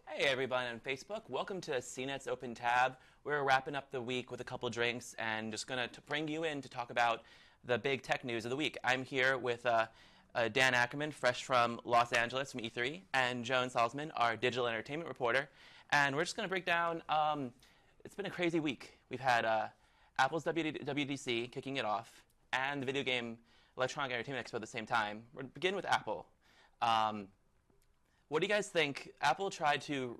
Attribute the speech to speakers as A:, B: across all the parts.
A: Hey everybody on Facebook, welcome to CNET's Open Tab. We're wrapping up the week with a couple drinks and just going to bring you in to talk about the big tech news of the week. I'm here with Dan Ackerman, fresh from Los Angeles from E3, and Joan Solsman, our digital entertainment reporter. And we're just going to break down, it's been a crazy week. We've had Apple's WWDC kicking it off and the Video Game Electronic Entertainment Expo at the same time. We're going to begin with Apple. What do you guys think? Apple tried to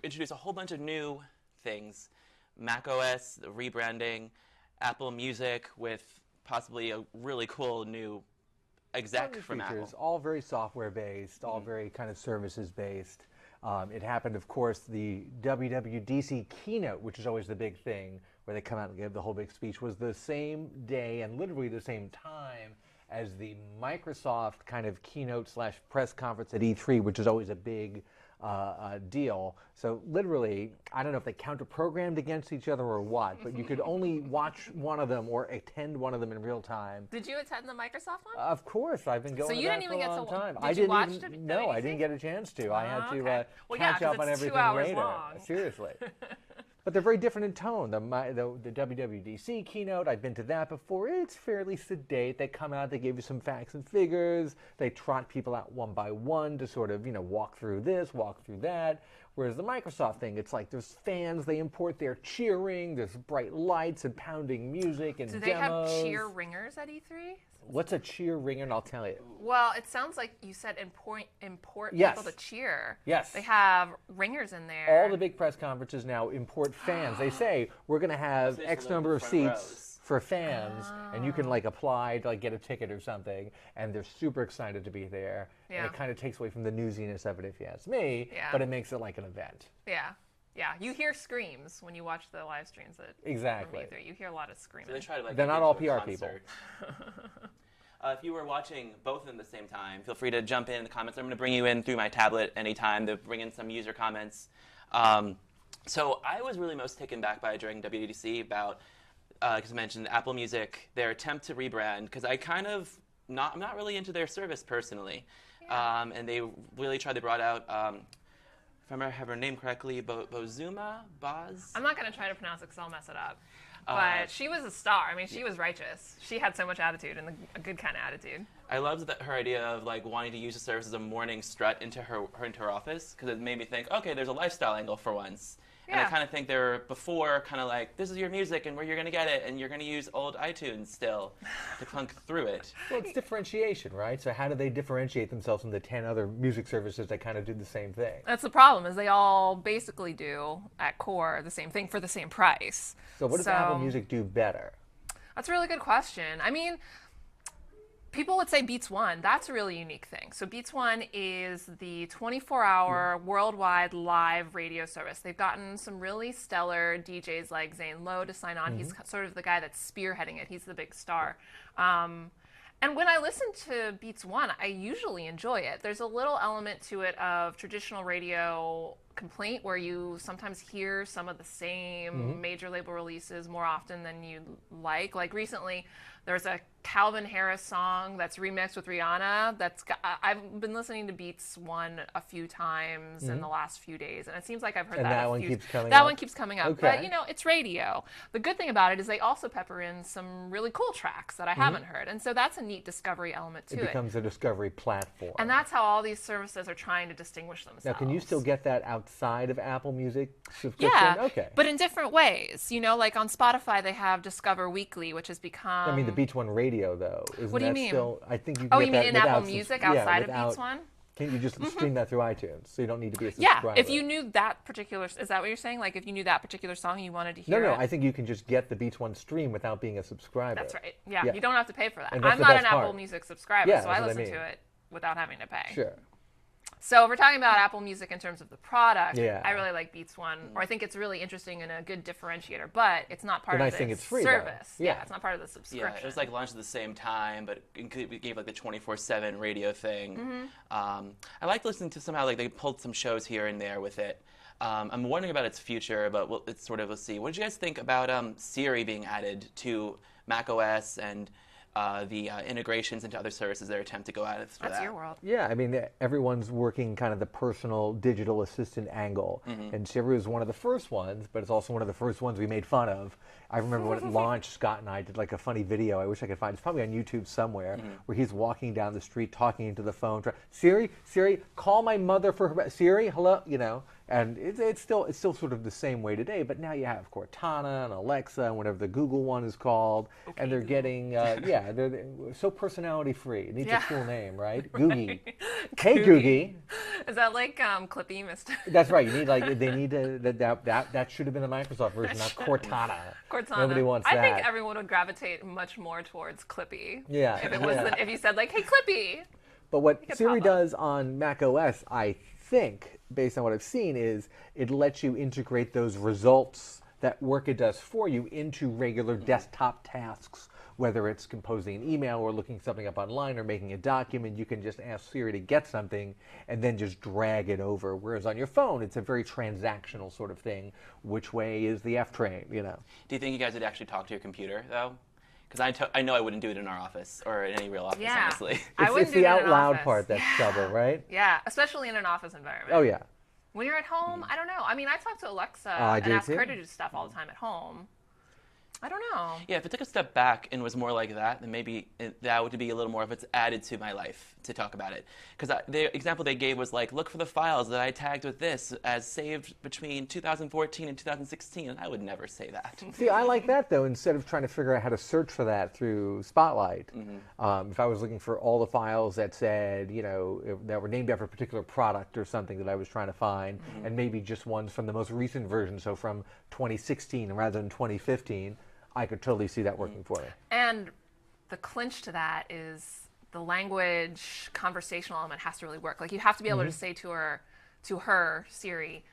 A: introduce a whole bunch of new things. macOS, rebranding, Apple Music with possibly a really cool new exec from
B: features,
A: Apple.
B: all very software-based, all very kind of services-based. It happened, of course, the WWDC keynote, which is always the big thing, where they come out and give the whole big speech, was the same day and literally the same time as the Microsoft kind of keynote / press conference at E3, which is always a big deal. So literally, I don't know if they counter-programmed against each other or what, but you could only watch one of them or attend one of them in real time.
C: Did you attend the Microsoft one?
B: Of course, I've been going
C: so
B: to
C: you
B: that
C: didn't
B: for
C: even
B: a
C: get
B: long
C: to
B: time.
C: Did you watch it?
B: No, I didn't get a chance to. I had to catch up on
C: it's 2
B: everything
C: hours
B: later.
C: long.
B: Seriously. But they're very different in tone. The WWDC keynote, I've been to that before. It's fairly sedate. They come out, they give you some facts and figures. They trot people out one by one to sort of, walk through this, walk through that. Whereas the Microsoft thing, it's like there's fans, they import their cheering, there's bright lights and pounding music and
C: Do
B: demos.
C: they have cheer ringers at E3?
B: What's a cheer ringer? And I'll tell you.
C: Well, it sounds like you said import
B: Yes.
C: people to cheer.
B: Yes.
C: They have ringers in there.
B: All the big press conferences now import fans. They say we're going to have
A: Especially
B: X
A: for the
B: number of
A: front
B: seats
A: rows.
B: for fans, and you can apply to get a ticket or something, and they're super excited to be there.
C: Yeah.
B: And it kind of takes away from the newsiness of it, if you ask me,
C: Yeah.
B: but it makes it like an event.
C: Yeah. Yeah. You hear screams when you watch the live streams at
B: Exactly.
C: from E3. You hear a lot of screaming.
A: So they try to
B: They're
A: get
B: not
A: into
B: all
A: a
B: PR people.
A: concert. If you were watching both of them at the same time, feel free to jump in the comments. I'm going to bring you in through my tablet anytime to bring in some user comments. So I was really most taken back by during WWDC about, because I mentioned Apple Music, their attempt to rebrand, because I'm not really into their service personally.
C: Yeah.
A: And they really tried to brought out, if I have her name correctly, Bozuma? Boz?
C: I'm not going to try to pronounce it because I'll mess it up. But she was a star. I mean, she was righteous. She had so much attitude and a good kind of attitude.
A: I loved her idea of wanting to use the service as a morning strut into her office, because it made me think, okay, there's a lifestyle angle for once.
C: Yeah.
A: And I kind of think they were before kind of this is your music and where you're going to get it, and you're going to use old iTunes still to clunk through it.
B: Well, it's differentiation, right? So how do they differentiate themselves from the 10 other music services that kind of do the same thing?
C: That's the problem, is they all basically do, at core, the same thing for the same price.
B: So what does Apple Music do better?
C: That's a really good question. I mean, people would say Beats One. That's a really unique thing. So Beats One is the 24-hour worldwide live radio service. They've gotten some really stellar DJs like Zane Lowe to sign on. He's sort of the guy that's spearheading it. He's the big star. And when I listen to Beats One, I usually enjoy it. There's a little element to it of traditional radio complaint where you sometimes hear some of the same major label releases more often than you like. Like recently, there's a Calvin Harris song that's remixed with Rihanna. I've been listening to Beats One a few times in the last few days, and it seems like I've heard that
B: one keeps coming up?
C: That one keeps coming up.
B: Okay.
C: But it's radio. The good thing about it is they also pepper in some really cool tracks that I haven't heard, and so that's a neat discovery element to
B: It becomes a discovery platform.
C: And that's how all these services are trying to distinguish themselves.
B: Now, can you still get that outside of Apple Music subscription?
C: Yeah,
B: Okay.
C: but in different ways. Like on Spotify, they have Discover Weekly, which has become...
B: I mean, the Beats One radio, though.
C: What do you mean?
B: Still, I think you can
C: Oh,
B: get
C: you mean
B: that
C: in
B: without
C: Apple Music outside of Beats One?
B: Can't you just stream that through iTunes? So you don't need to be a
C: Yeah,
B: subscriber.
C: if you knew that particular... Is that what you're saying? Like, if you knew that particular song and you wanted to hear
B: No,
C: it?
B: I think you can just get the Beats One stream without being a subscriber.
C: That's right. Yeah,
B: Yeah.
C: you don't have to pay for that.
B: And that's
C: I'm
B: the
C: not an
B: best
C: Apple
B: part.
C: Music subscriber,
B: Yeah,
C: so I
B: that's what I
C: listen
B: mean.
C: to it without having to pay.
B: Sure.
C: So if we're talking about Apple Music in terms of the product,
B: Yeah.
C: I really like Beats One, or I think it's really interesting and a good differentiator, but it's not part
B: The
C: of
B: nice thing,
C: the
B: it's free, though.
C: service.
B: Yeah.
C: It's not part of the subscription.
A: Yeah, it was launched at the same time, but it gave the 24/7 radio thing. I liked listening to somehow they pulled some shows here and there with it. I'm wondering about its future, but let's see. What did you guys think about Siri being added to macOS and the integrations into other services that attempt to go at it.
C: That's your world.
B: Yeah, I mean, everyone's working kind of the personal digital assistant angle. And Siri was one of the first ones, but it's also one of the first ones we made fun of. I remember when it launched, Scott and I did like a funny video. I wish I could find it. It's probably on YouTube somewhere, where he's walking down the street talking into the phone. Siri, call my mother for her. Siri, hello, you know. And it's still sort of the same way today, but now you have Cortana and Alexa and whatever the Google one is called,
C: Okay,
B: and they're
C: Google.
B: getting they're so personality free. It needs a cool name, right?
C: Right.
B: Googie. Hey Googie.
C: Is that like Clippy, Mr.
B: That's right. You need they need that should have been the Microsoft version, not Cortana.
C: Cortana?
B: Nobody wants that.
C: I think everyone would gravitate much more towards Clippy.
B: Yeah,
C: If it was
B: yeah.
C: if you said like, "Hey Clippy."
B: But what
C: could
B: Siri
C: pop up.
B: does on Mac OS, I think, based on what I've seen, is it lets you integrate those results that work it does for you into regular desktop tasks. Whether it's composing an email or looking something up online or making a document, you can just ask Siri to get something and then just drag it over. Whereas on your phone, it's a very transactional sort of thing. Which way is the F train, you know?
A: Do you think you guys would actually talk to your computer, though? Because I know I wouldn't do it in our office or in any real office,
C: Yeah.
A: honestly.
C: I wouldn't
B: It's
C: do
B: the
C: it in
B: out
C: an
B: loud
C: office.
B: part that's trouble, right?
C: Yeah, especially in an office environment.
B: Oh, yeah.
C: When you're at home, I don't know. I mean, I talk to Alexa
B: I
C: and
B: do
C: ask
B: too.
C: her to do stuff all the time at home. I don't know.
A: Yeah, if it took a step back and was more like that, then maybe that would be a little more of it's added to my life to talk about it. Because the example they gave was like, look for the files that I tagged with this as saved between 2014 and 2016, and I would never say that.
B: See, I like that, though, instead of trying to figure out how to search for that through Spotlight. If I was looking for all the files that said, you know, that were named after a particular product or something that I was trying to find, and maybe just ones from the most recent version, so from 2016 rather than 2015, I could totally see that working for me.
C: And the clinch to that is the language conversational element has to really work. Like you have to be able to say to her, Siri,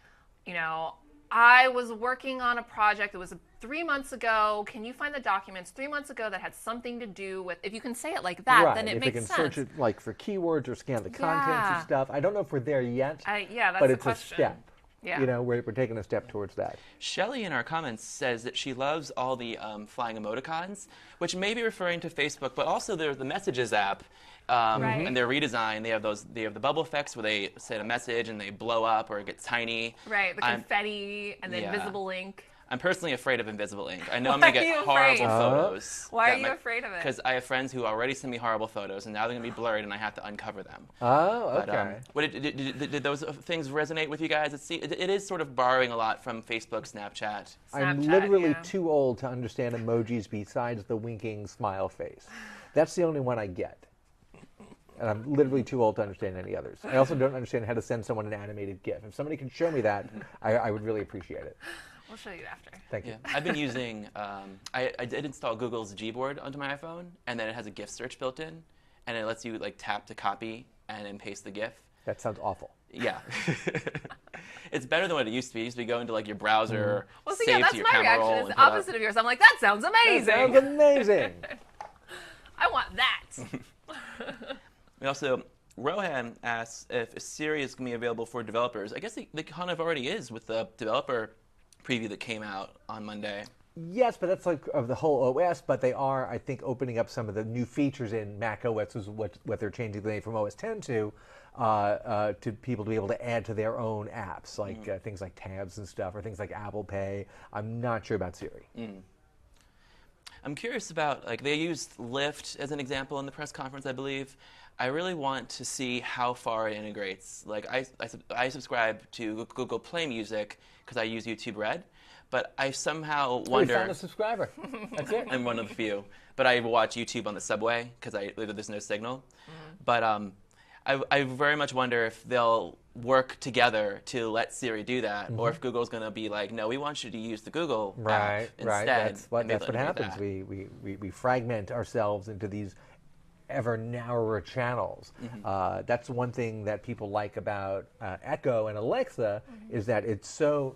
C: you know, I was working on a project that was 3 months ago. Can you find the documents 3 months ago that had something to do with, if you can say it like that,
B: right.
C: then it
B: if
C: makes
B: it can
C: sense.
B: search it like for keywords or scan the contents
C: Yeah.
B: and stuff. I don't know if we're there yet,
C: Yeah, that's
B: but
C: the
B: it's
C: question.
B: a step.
C: Yeah.
B: You know, we're taking a step towards that.
A: Shelly in our comments says that she loves all the flying emoticons, which may be referring to Facebook, but also there's the Messages app.
C: Right.
A: And their redesign, they have the bubble effects where they send a message and they blow up or it gets tiny.
C: Right, the
A: I'm-
C: confetti and the
A: Yeah.
C: invisible ink.
A: I'm personally afraid of invisible ink. I know I'm
C: Why
A: going to
C: are
A: get
C: you
A: horrible
C: afraid?
A: photos.
C: Why are you afraid of it?
A: Because I have friends who already send me horrible photos, and now they're going to be blurred, and I have to uncover them.
B: Oh,
A: But,
B: okay.
A: did those things resonate with you guys? It is sort of borrowing a lot from Facebook, Snapchat.
B: I'm
C: Snapchat,
B: literally
C: yeah.
B: too old to understand emojis besides the winking smile face. That's the only one I get. And I'm literally too old to understand any others. I also don't understand how to send someone an animated GIF. If somebody can show me that, I would really appreciate it.
C: We'll show you after.
B: Thank you.
A: Yeah, I've been using. I did install Google's Gboard onto my iPhone, and then it has a GIF search built in, and it lets you like tap to copy and then paste the GIF.
B: That sounds awful.
A: Yeah, it's better than what it used to be. It used to be go into like your browser,
C: Well, see,
A: save
C: yeah, that's
A: to your
C: my
A: camera
C: reaction.
A: roll,
C: Is
A: and
C: the
A: put up.
C: opposite of yours. I'm like, that sounds amazing.
B: That sounds amazing.
C: I want that.
A: Rohan asks if Siri is going to be available for developers. I guess they kind of already is with the developer preview that came out on Monday.
B: Yes, but that's like of the whole OS, but they are, I think, opening up some of the new features in Mac OS, is what they're changing the name from OS 10 to people to be able to add to their own apps, like things like tabs and stuff, or things like Apple Pay. I'm not sure about Siri.
A: I'm curious about, like, they used Lyft as an example in the press conference, I believe. I really want to see how far it integrates. Like, I subscribe to Google Play Music because I use YouTube Red, but I somehow
B: We
A: wonder.
B: found a subscriber. That's it.
A: I'm one of the few, but I watch YouTube on the subway because there's no signal. But I very much wonder if they'll work together to let Siri do that, or if Google's going to be like, no, we want you to use the Google
B: Right,
A: app instead.
B: right. That's what
A: and be able to do
B: happens.
A: that.
B: We fragment ourselves into these ever narrower channels. That's one thing that people like about Echo and Alexa is that it's so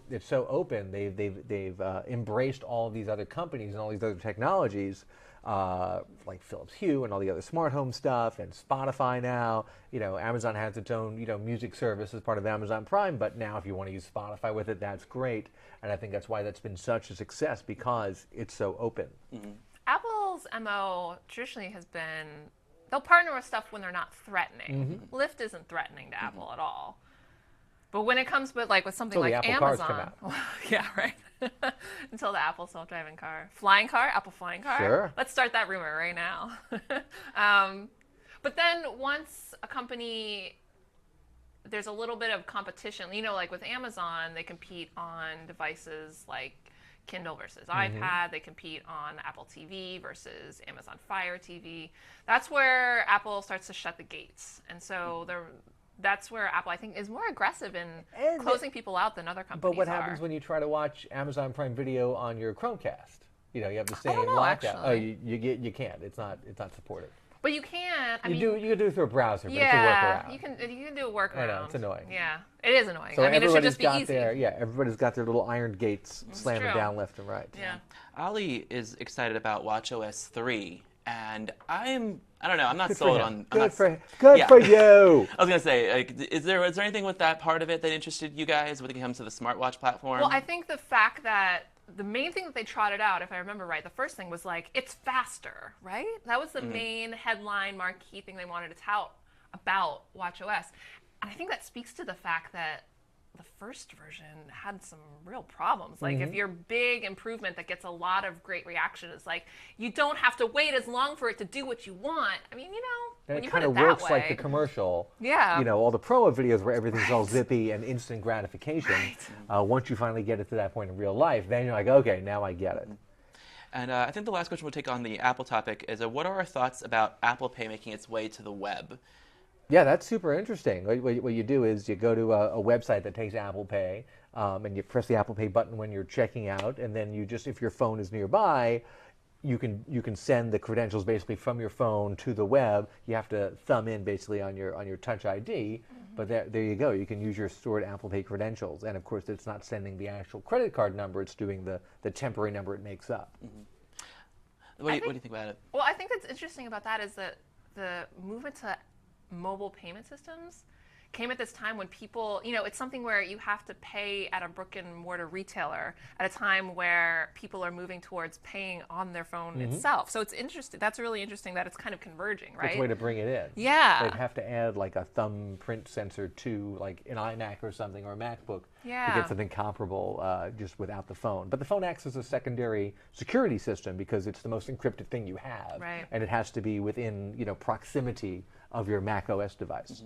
B: open. They've embraced all of these other companies and all these other technologies, like Philips Hue and all the other smart home stuff, and Spotify now. You know, Amazon has its own music service as part of Amazon Prime, but now if you want to use Spotify with it, that's great. And I think that's why that's been such a success, because it's so open.
C: Apple Apple's MO traditionally has been they'll partner with stuff when they're not threatening. Lyft isn't threatening to Apple at all. But when it comes with something like
B: Apple
C: Amazon,
B: cars come out.
C: yeah, right. Until the Apple self-driving car, flying car, Apple flying car.
B: Sure.
C: Let's start that rumor right now. But then once a company, there's a little bit of competition. Like with Amazon, they compete on devices like Kindle versus iPad. They compete on Apple TV versus Amazon Fire TV. That's where Apple starts to shut the gates. And so that's where Apple, I think, is more aggressive in closing people out than other companies.
B: But what happens when you try to watch Amazon Prime Video on your Chromecast? You have the same lockout. Oh, you can't. It's not supported.
C: But you can.
B: You can do it through a browser, but
C: yeah,
B: it's a workaround.
C: you can do a workaround.
B: I know, it's annoying.
C: Yeah, it is annoying.
B: So
C: it should just be easy.
B: Everybody's got their little iron gates slamming down left and right.
C: Yeah.
A: Ali is excited about watchOS 3, and I don't know, I'm not sold on...
B: Good for you!
A: I was going to say, is there anything with that part of it that interested you guys when it comes to the smartwatch platform?
C: Well, I think the fact that the main thing that they trotted out, if I remember right, the first thing was it's faster, right? That was the main headline marquee thing they wanted to tout about watchOS. And I think that speaks to the fact that the first version had some real problems. If your big improvement that gets a lot of great reaction is you don't have to wait as long for it to do what you want. I mean, when you put it that way. It kind of
B: works like the commercial.
C: Yeah.
B: All the promo videos where everything's all zippy and instant gratification. Once you finally get it to that point in real life, then you're like, okay, now I get it.
A: And I think the last question we'll take on the Apple topic is, what are our thoughts about Apple Pay making its way to the web?
B: Yeah, that's super interesting. What you do is you go to a website that takes Apple Pay, and you press the Apple Pay button when you're checking out, and then if your phone is nearby, you can send the credentials basically from your phone to the web. You have to thumb in basically on your Touch ID, but there you go. You can use your stored Apple Pay credentials, and of course it's not sending the actual credit card number. It's doing the temporary number it makes up.
A: What do you think about it?
C: Well, I think that's interesting about that is that the movement to mobile payment systems came at this time when people, it's something where you have to pay at a brick and mortar retailer at a time where people are moving towards paying on their phone itself. So it's interesting. That's really interesting that it's kind of converging, right?
B: It's a way to bring it in.
C: Yeah.
B: They'd have to add a thumbprint sensor to an iMac or something, or a MacBook to get something comparable just without the phone. But the phone acts as a secondary security system because it's the most encrypted thing you have.
C: Right.
B: And it has to be within proximity of your Mac OS device.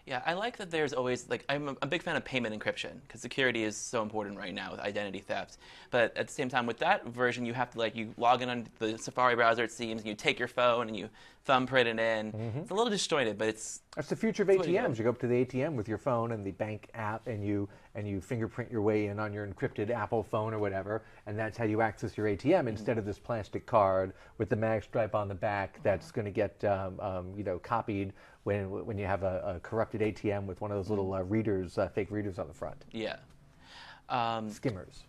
A: Yeah, I like that there's always, I'm a big fan of payment encryption because security is so important right now with identity theft. But at the same time, with that version, you have to, you log in on the Safari browser, it seems, and you take your phone and you thumbprint it in. It's a little disjointed, but it's...
B: That's the future of ATMs. You go up to the ATM with your phone and the bank app, and you fingerprint your way in on your encrypted Apple phone or whatever, and that's how you access your ATM instead of this plastic card with the mag stripe on the back that's going to get copied when you have a corrupted ATM with one of those little readers, fake readers on the front.
A: Yeah.
B: Skimmers.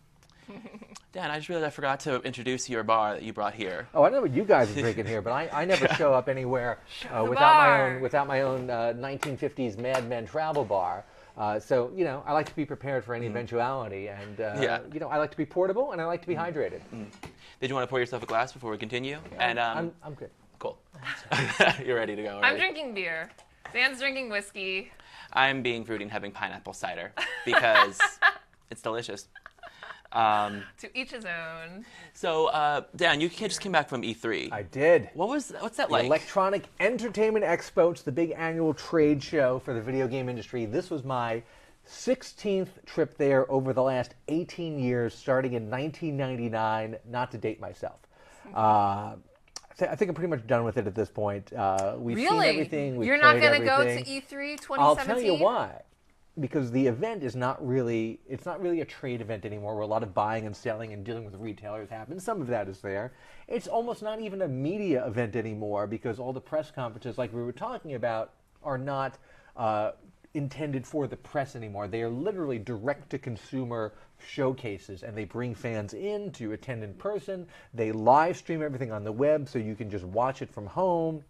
A: Dan, I just realized I forgot to introduce your bar that you brought here.
B: Oh, I know what you guys are drinking here, but I never show up anywhere without my own 1950s Mad Men travel bar. So I like to be prepared for any eventuality, and I like to be portable and I like to be hydrated.
A: Did you want to pour yourself a glass before we continue?
B: And I'm good.
A: Cool. You're ready to go. Right?
C: I'm drinking beer. Dan's drinking whiskey.
A: I'm being fruity and having pineapple cider because it's delicious.
C: To each his own.
A: So, Dan, you just came back from E3.
B: I did.
A: What's that
B: the
A: like?
B: Electronic Entertainment Expo. It's the big annual trade show for the video game industry. This was my 16th trip there over the last 18 years, starting in 1999, not to date myself. I think I'm pretty much done with it at this point. We've seen everything.
C: You're not going to go to E3 2017?
B: I'll tell you why. Because the event is not really a trade event anymore where a lot of buying and selling and dealing with retailers happens. Some of that is there. It's almost not even a media event anymore because all the press conferences like we were talking about are not intended for the press anymore. They are literally direct-to-consumer showcases, and they bring fans in to attend in person. They live stream everything on the web so you can just watch it from home.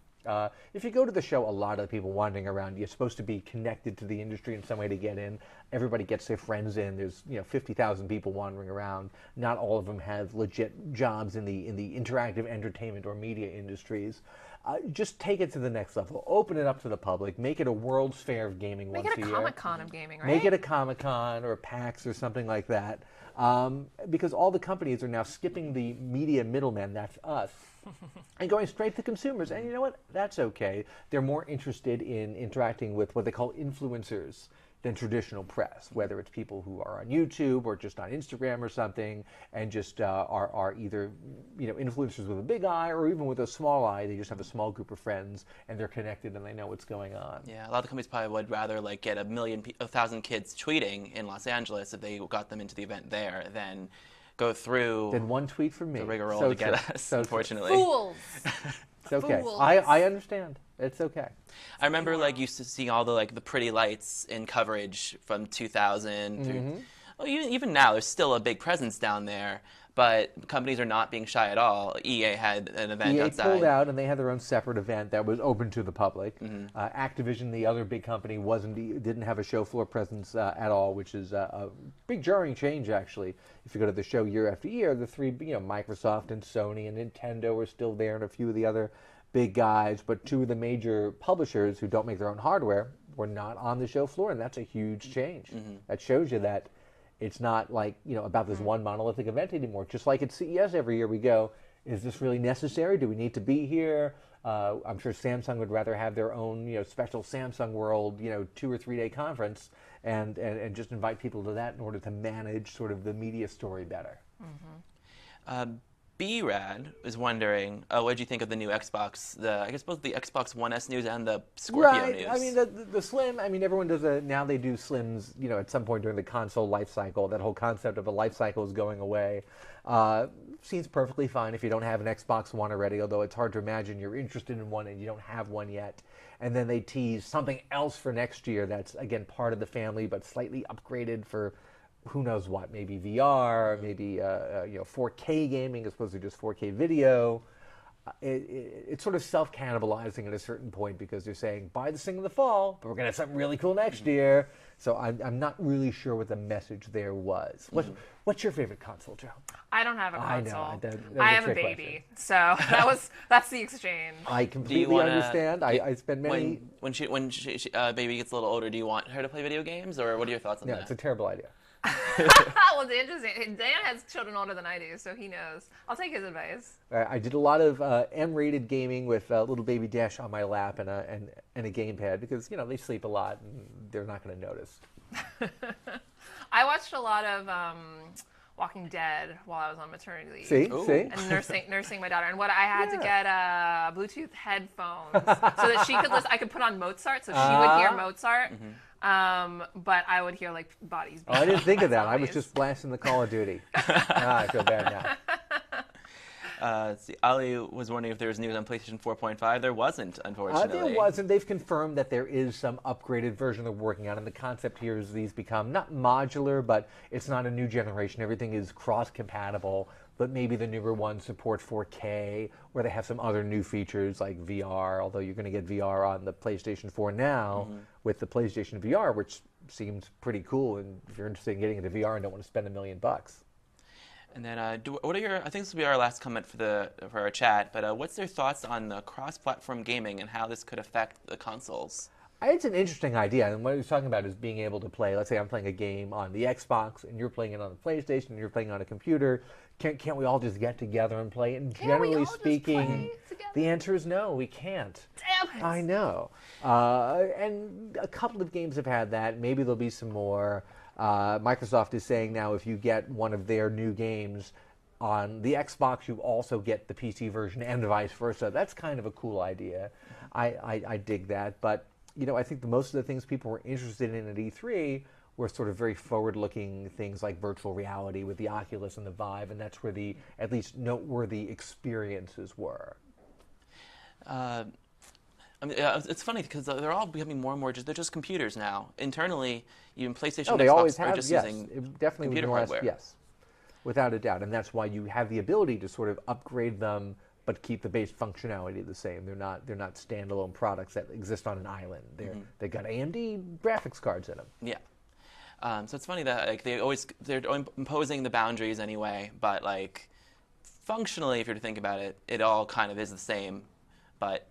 B: If you go to the show, a lot of the people wandering around, you're supposed to be connected to the industry in some way to get in. Everybody gets their friends in. There's 50,000 people wandering around. Not all of them have legit jobs in the interactive entertainment or media industries. Just take it to the next level. Open it up to the public. Make it a World's Fair of gaming once a year.
C: Make it a Comic-Con of gaming, right?
B: Make it a Comic-Con or a PAX or something like that. Because all the companies are now skipping the media middlemen, that's us, and going straight to consumers. And you know what? That's okay. They're more interested in interacting with what they call influencers than traditional press, whether it's people who are on YouTube or just on Instagram or something, and just are either influencers with a big I or even with a small I. They just have a small group of friends and they're connected and they know what's going on.
A: Yeah, a lot of companies probably would rather get 1,000 kids tweeting in Los Angeles if they got them into the event there than go through
B: Then one tweet from me.
A: the rigmarole
B: So
A: to get
B: true.
A: us,
B: So true.
A: unfortunately.
C: Fools.
B: It's okay.
C: Fools.
B: I understand. It's okay.
A: I remember used to seeing all the the pretty lights in coverage from 2000 through. Well, even now, there's still a big presence down there, but companies are not being shy at all. EA had an event outside.
B: EA pulled out, and they had their own separate event that was open to the public. Activision, the other big company, didn't have a show floor presence at all, which is a big jarring change, actually. If you go to the show year after year, the three, Microsoft and Sony and Nintendo are still there, and a few of the other big guys, but two of the major publishers who don't make their own hardware were not on the show floor, and that's a huge change. That shows you that it's not about this one monolithic event anymore. Just like at CES every year we go, is this really necessary? Do we need to be here? I'm sure Samsung would rather have their own special Samsung World 2 or 3 day conference and just invite people to that in order to manage sort of the media story better.
A: B-Rad is wondering, what did you think of the new Xbox? I guess both the Xbox One S news and the Scorpio news.
B: I mean, the Slim, everyone does now they do Slims, at some point during the console life cycle. That whole concept of a life cycle is going away. Seems perfectly fine if you don't have an Xbox One already, although it's hard to imagine you're interested in one and you don't have one yet. And then they tease something else for next year that's, again, part of the family, but slightly upgraded for who knows what, maybe VR, maybe 4K gaming as opposed to just 4K video. It's sort of self-cannibalizing at a certain point because they're saying, buy this thing in the fall, but we're going to have something really cool next year. So I'm not really sure what the message there was. What's your favorite console, Joe?
C: I don't have a
B: I
C: console.
B: know.
C: I am a baby. So that's the exchange.
B: I completely understand. I spend many...
A: When baby gets a little older, do you want her to play video games, or what are your thoughts on that?
B: No, it's a terrible idea.
C: Well, it's interesting. Dan has children older than I do, so he knows. I'll take his advice.
B: I did a lot of M-rated gaming with little baby Dash on my lap and a gamepad because they sleep a lot and they're not going to notice.
C: I watched a lot of Walking Dead while I was on maternity leave.
B: See?
C: And nursing my daughter. And what I had to get Bluetooth headphones so that she could listen. I could put on Mozart so she would hear Mozart. But I would hear bodies.
B: Oh, I didn't think of that. I was just blasting the Call of Duty. I feel bad now.
A: Ali was wondering if there was news on PlayStation 4.5. There wasn't, unfortunately.
B: There wasn't. They've confirmed that there is some upgraded version they're working on, and the concept here is these become not modular, but it's not a new generation. Everything is cross-compatible, but maybe the newer ones support 4K, or they have some other new features like VR, although you're going to get VR on the PlayStation 4 now with the PlayStation VR, which seems pretty cool, and if you're interested in getting into VR and don't want to spend $1 million.
A: And then, what are your? I think this will be our last comment for our chat. But what's their thoughts on the cross-platform gaming and how this could affect the consoles?
B: It's an interesting idea, and what he's talking about is being able to play. Let's say I'm playing a game on the Xbox, and you're playing it on the PlayStation, and you're playing on a computer. Can't we all just get together and play? And generally speaking, the answer is no, we can't.
C: Damn it!
B: I know. And a couple of games have had that. Maybe there'll be some more. Microsoft is saying now if you get one of their new games on the Xbox, you also get the PC version and vice versa. That's kind of a cool idea. I dig that. But, I think most of the things people were interested in at E3 were sort of very forward-looking things like virtual reality with the Oculus and the Vive, and that's where the at least noteworthy experiences were.
A: It's funny because they're all becoming more and more they're just computers now. Internally, even PlayStation and
B: they
A: Xbox
B: always
A: are
B: have,
A: just
B: yes.
A: using
B: It definitely
A: computer
B: was
A: hardware.
B: Yes, without a doubt. And that's why you have the ability to sort of upgrade them but keep the base functionality the same. They're not standalone products that exist on an island. They've got AMD graphics cards in them.
A: Yeah. So it's funny that like they're imposing the boundaries anyway, but like functionally, if you're to think about it, it all kind of is the same, but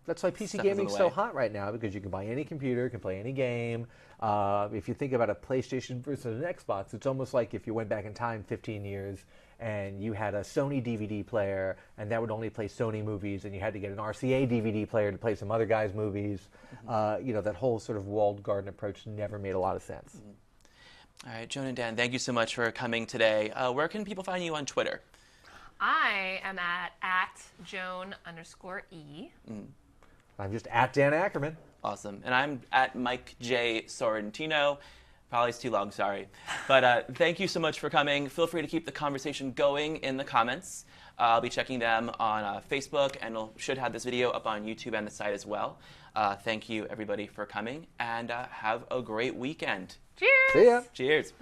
B: that's why PC gaming is so hot right now, because you can buy any computer, can play any game. If you think about a PlayStation versus an Xbox, it's almost like if you went back in time 15 years and you had a Sony DVD player and that would only play Sony movies, and you had to get an RCA DVD player to play some other guy's movies. That whole sort of walled garden approach never made a lot of sense.
A: All right, Joan and Dan, thank you so much for coming today. Where can people find you on Twitter?
C: I am at Joan_E.
B: I'm just at Dan Ackerman.
A: Awesome. And I'm at Mike J. Sorrentino. Probably it's too long, sorry. But thank you so much for coming. Feel free to keep the conversation going in the comments. I'll be checking them on Facebook, and should have this video up on YouTube and the site as well. Thank you, everybody, for coming, and have a great weekend.
C: Cheers!
B: See ya!
A: Cheers!